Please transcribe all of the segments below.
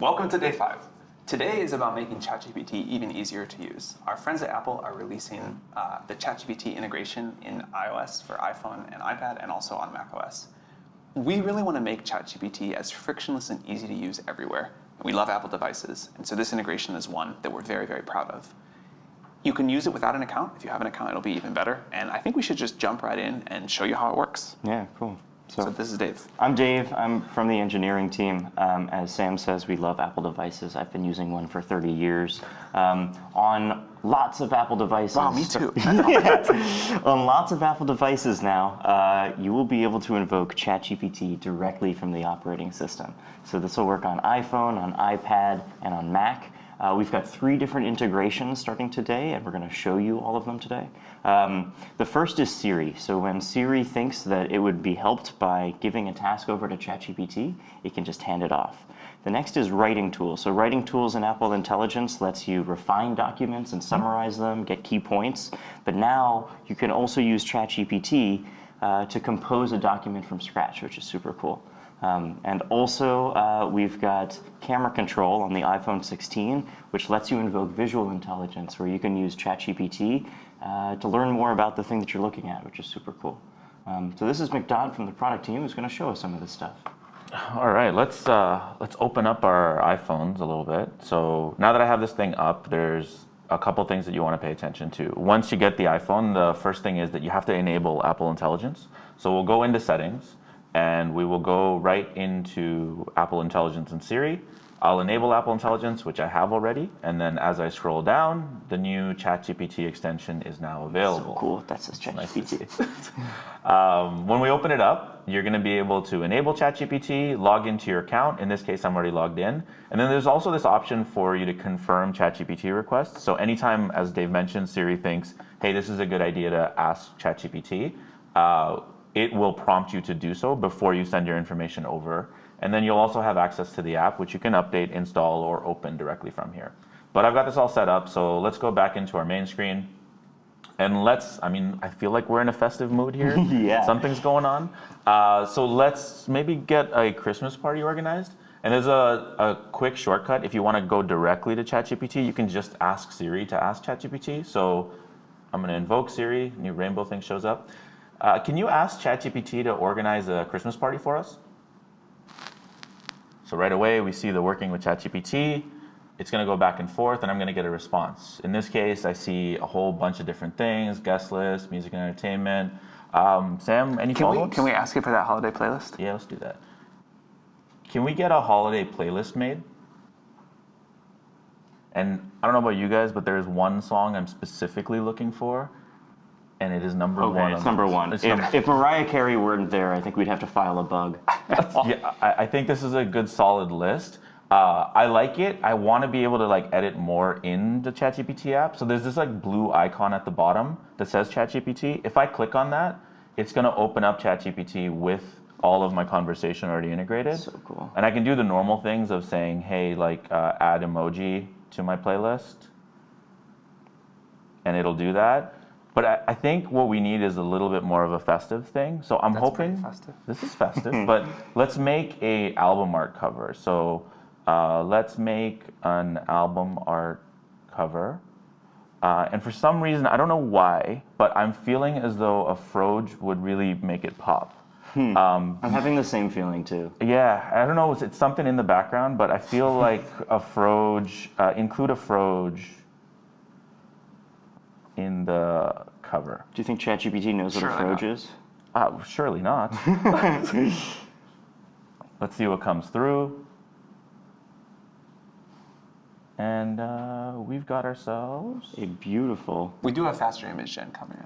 Welcome to day 5. Today is about making ChatGPT even easier to use. Our friends at Apple are releasing the ChatGPT integration in iOS for iPhone and iPad and also on macOS. We really want to make ChatGPT as frictionless and easy to use everywhere. We love Apple devices, and so this integration is one that we're very, very proud of. You can use it without an account. If you have an account, it'll be even better. And I think we should just jump right in and show you how it works. Yeah, cool. So this is Dave. I'm Dave. I'm from the engineering team. As Sam says, we love Apple devices. I've been using one for 30 years. On lots of Apple devices. Wow, me too. On lots of Apple devices now, you will be able to invoke ChatGPT directly from the operating system. So this will work on iPhone, on iPad, and on Mac. We've got 3 different integrations starting today, and we're going to show you all of them today. The first is Siri. So when Siri thinks that it would be helped by giving a task over to ChatGPT, it can just hand it off. The next is writing tools. So writing tools in Apple Intelligence lets you refine documents and summarize them, get key points. But now you can also use ChatGPT to compose a document from scratch, which is super cool. And also, we've got camera control on the iPhone 16, which lets you invoke visual intelligence, where you can use ChatGPT to learn more about the thing that you're looking at, which is super cool. So this is McDodd from the product team who's going to show us some of this stuff. All right, let's open up our iPhones a little bit. So now that I have this thing up, there's a couple things that you want to pay attention to. Once you get the iPhone, the first thing is that you have to enable Apple Intelligence. So we'll go into Settings, and we will go right into Apple Intelligence and Siri. I'll enable Apple Intelligence, which I have already, and then as I scroll down, the new ChatGPT extension is now available. So cool, that says ChatGPT. When we open it up, you're going to be able to enable ChatGPT, log into your account. In this case, I'm already logged in. And then there's also this option for you to confirm ChatGPT requests. So anytime, as Dave mentioned, Siri thinks, hey, this is a good idea to ask ChatGPT, it will prompt you to do so before you send your information over. And then you'll also have access to the app, which you can update, install, or open directly from here. But I've got this all set up, so let's go back into our main screen. And I feel like we're in a festive mood here. Yeah. Something's going on. So let's maybe get a Christmas party organized. And there's a quick shortcut. If you want to go directly to ChatGPT, you can just ask Siri to ask ChatGPT. So I'm going to invoke Siri, new rainbow thing shows up. Can you ask ChatGPT to organize a Christmas party for us? So right away, we see the working with ChatGPT. It's going to go back and forth, and I'm going to get a response. In this case, I see a whole bunch of different things, guest list, music and entertainment. Sam, any follow-ups? Can we ask it for that holiday playlist? Yeah, let's do that. Can we get a holiday playlist made? And I don't know about you guys, but there's one song I'm specifically looking for. And it is number one. It's number one. If Mariah Carey weren't there, I think we'd have to file a bug. Yeah, I think this is a good solid list. I like it. I want to be able to edit more in the ChatGPT app. So there's this blue icon at the bottom that says ChatGPT. If I click on that, it's going to open up ChatGPT with all of my conversation already integrated. So cool. And I can do the normal things of saying, hey, add emoji to my playlist. And it'll do that. But I think what we need is a little bit more of a festive thing. So I'm hoping festive. This is festive, but let's make a album art cover. So let's make an album art cover. And for some reason, I don't know why, but I'm feeling as though a Froge would really make it pop. I'm having the same feeling too. Yeah, I don't know, it's something in the background, but I feel like a Froge, include a Froge in the cover. Do you think ChatGPT knows what a Froge is? Surely not. Let's see what comes through. And we've got ourselves a beautiful... We do have faster image gen coming.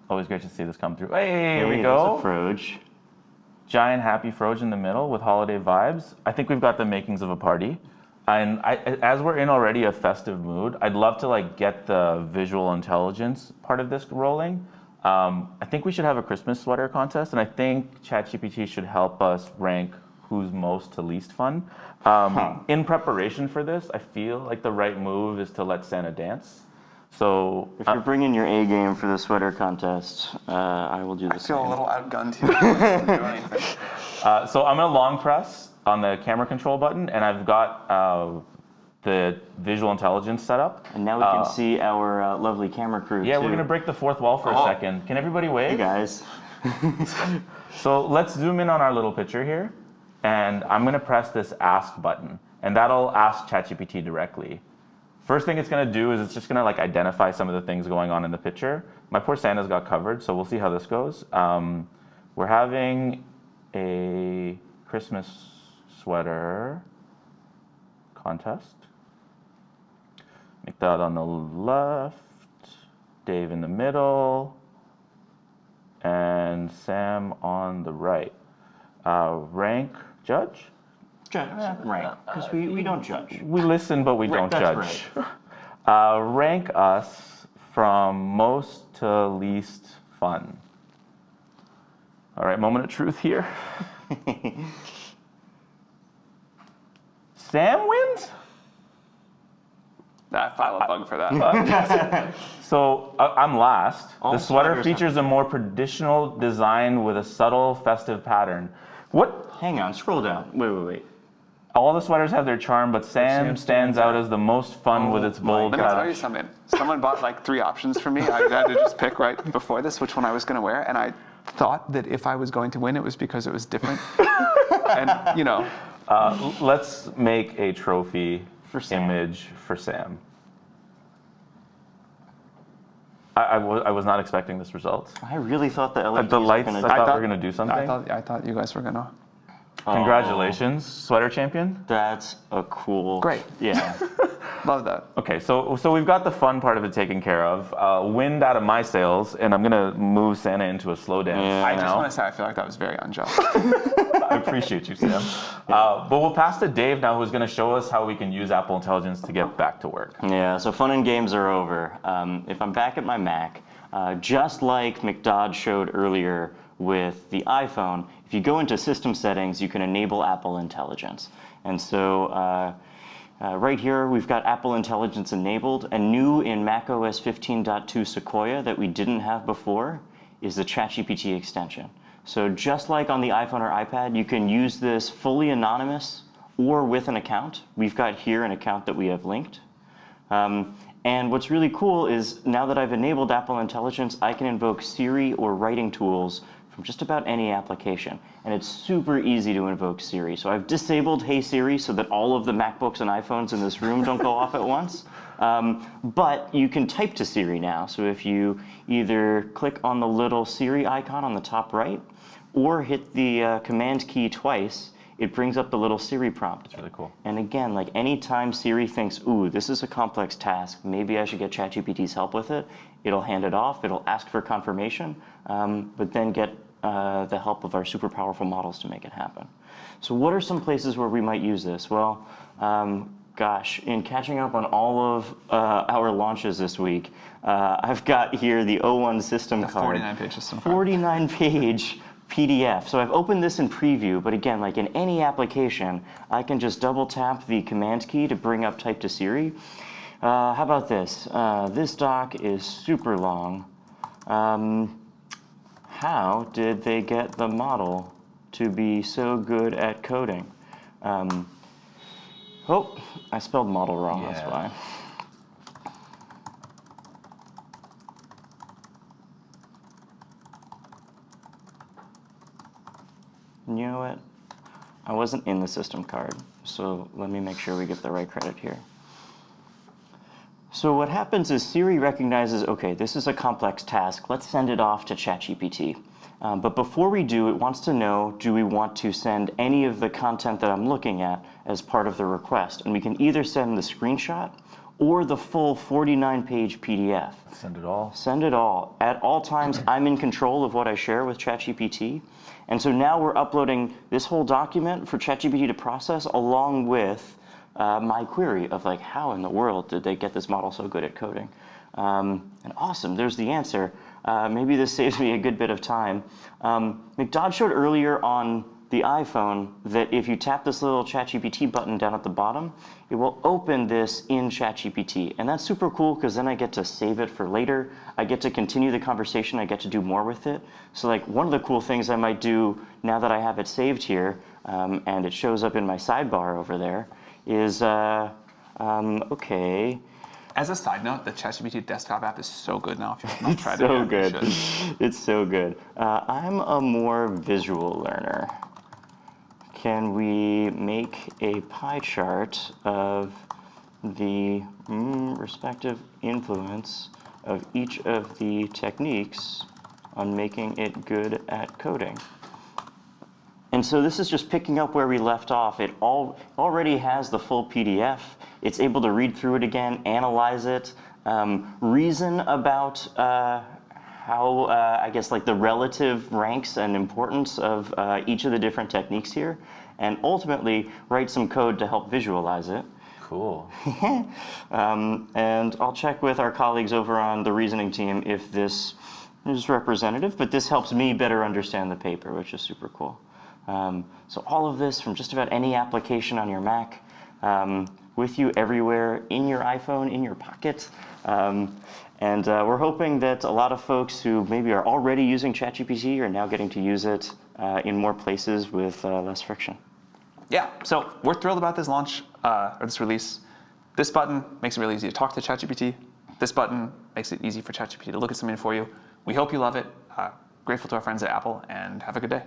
Always great to see this come through. Hey, here we There's go. a Froge. Giant happy Froge in the middle with holiday vibes. I think we've got the makings of a party. And as we're in already a festive mood, I'd love to get the visual intelligence part of this rolling. I think we should have a Christmas sweater contest, and I think ChatGPT should help us rank who's most to least fun. In preparation for this, I feel like the right move is to let Santa dance. So if you're bringing your A game for the sweater contest, I will do the same. I feel a little outgunned here. I don't do anything. So I'm going to long press on the camera control button, and I've got the visual intelligence set up. And now we can see our lovely camera crew, Yeah, too. we're going to break the fourth wall for a second. Can everybody wave? Hey, guys. So let's zoom in on our little picture here, and I'm going to press this Ask button, and that'll ask ChatGPT directly. First thing it's going to do is it's just going to like identify some of the things going on in the picture. My poor Santa's got covered, so we'll see how this goes. We're having a Christmas sweater contest. Make that on the left, Dave in the middle, and Sam on the right. Rank, judge? Rank, because we don't judge. We listen, but we don't That's judge. Right. Rank us from most to least fun. All right, moment of truth here. Sam wins? I file a bug for that. So I'm last. All the sweater sweaters features a more traditional design with a subtle festive pattern. What? Hang on, scroll down. Wait. All the sweaters have their charm, but Sam stands out as the most fun with its bold Let me tell you colors. something. Someone bought like 3 options for me. I had to just pick right before this which one I was going to wear, and I thought that if I was going to win, it was because it was different. And you know, Let's make a trophy For Sam. image for Sam. I was not expecting this result. I really thought the LEDs The were lights, gonna I thought we were going to do something. I thought you guys were gonna. Congratulations, sweater champion. That's a cool. Great. Yeah. Love that. Okay, so we've got the fun part of it taken care of. Wind out of my sails, and I'm gonna move Santa into a slow dance. Yeah. I just now. want to say I feel like that was very unjust. I appreciate you, Sam. But we'll pass to Dave now, who's gonna show us how we can use Apple Intelligence to get back to work. Yeah, so fun and games are over. If I'm back at my Mac, just like McDodd showed earlier with the iPhone, if you go into System Settings, you can enable Apple Intelligence. And so right here, we've got Apple Intelligence enabled, and new in macOS 15.2 Sequoia that we didn't have before is the ChatGPT extension. So just like on the iPhone or iPad, you can use this fully anonymous or with an account. We've got here an account that we have linked. And what's really cool is now that I've enabled Apple Intelligence, I can invoke Siri or writing tools from just about any application. And it's super easy to invoke Siri. So I've disabled Hey Siri so that all of the MacBooks and iPhones in this room don't go off at once. But you can type to Siri now. So if you either click on the little Siri icon on the top right or hit the Command key twice, it brings up the little Siri prompt. It's really cool. And again, like anytime Siri thinks, ooh, this is a complex task, maybe I should get ChatGPT's help with it, it'll hand it off, it'll ask for confirmation, but then get the help of our super powerful models to make it happen. So what are some places where we might use this? Well, gosh, in catching up on all of our launches this week, I've got here the O1 system card. 49-page system card. 49-page PDF. So I've opened this in preview, but again, like in any application, I can just double tap the Command key to bring up Type to Siri. How about this? This doc is super long. How did they get the model to be so good at coding? Oh, I spelled model wrong, that's why. You know what? I wasn't in the system card, so let me make sure we get the right credit here. So what happens is Siri recognizes, okay, this is a complex task, let's send it off to ChatGPT. But before we do, it wants to know, do we want to send any of the content that I'm looking at as part of the request? And we can either send the screenshot or the full 49-page PDF. Send it all. Send it all. At all times, I'm in control of what I share with ChatGPT. And so now we're uploading this whole document for ChatGPT to process along with my query of like, how in the world did they get this model so good at coding? And awesome, there's the answer. Maybe this saves me a good bit of time. McDodd showed earlier on the iPhone that if you tap this little ChatGPT button down at the bottom, it will open this in ChatGPT. And that's super cool because then I get to save it for later. I get to continue the conversation. I get to do more with it. So like one of the cool things I might do now that I have it saved here, and it shows up in my sidebar over there, is, okay. As a side note, the ChatGPT desktop app is so good now. If you have not tried it So yet, good. you should. It's so good. I'm a more visual learner. Can we make a pie chart of the respective influence of each of the techniques on making it good at coding? And so this is just picking up where we left off. It already has the full PDF. It's able to read through it again, analyze it, reason about how, I guess, like the relative ranks and importance of each of the different techniques here, and ultimately write some code to help visualize it. Cool. And I'll check with our colleagues over on the reasoning team if this is representative, but this helps me better understand the paper, which is super cool. So all of this from just about any application on your Mac, with you everywhere, in your iPhone, in your pocket. And we're hoping that a lot of folks who maybe are already using ChatGPT are now getting to use it in more places with less friction. Yeah, so we're thrilled about this launch, or this release. This button makes it really easy to talk to ChatGPT. This button makes it easy for ChatGPT to look at something for you. We hope you love it. Grateful to our friends at Apple, and have a good day.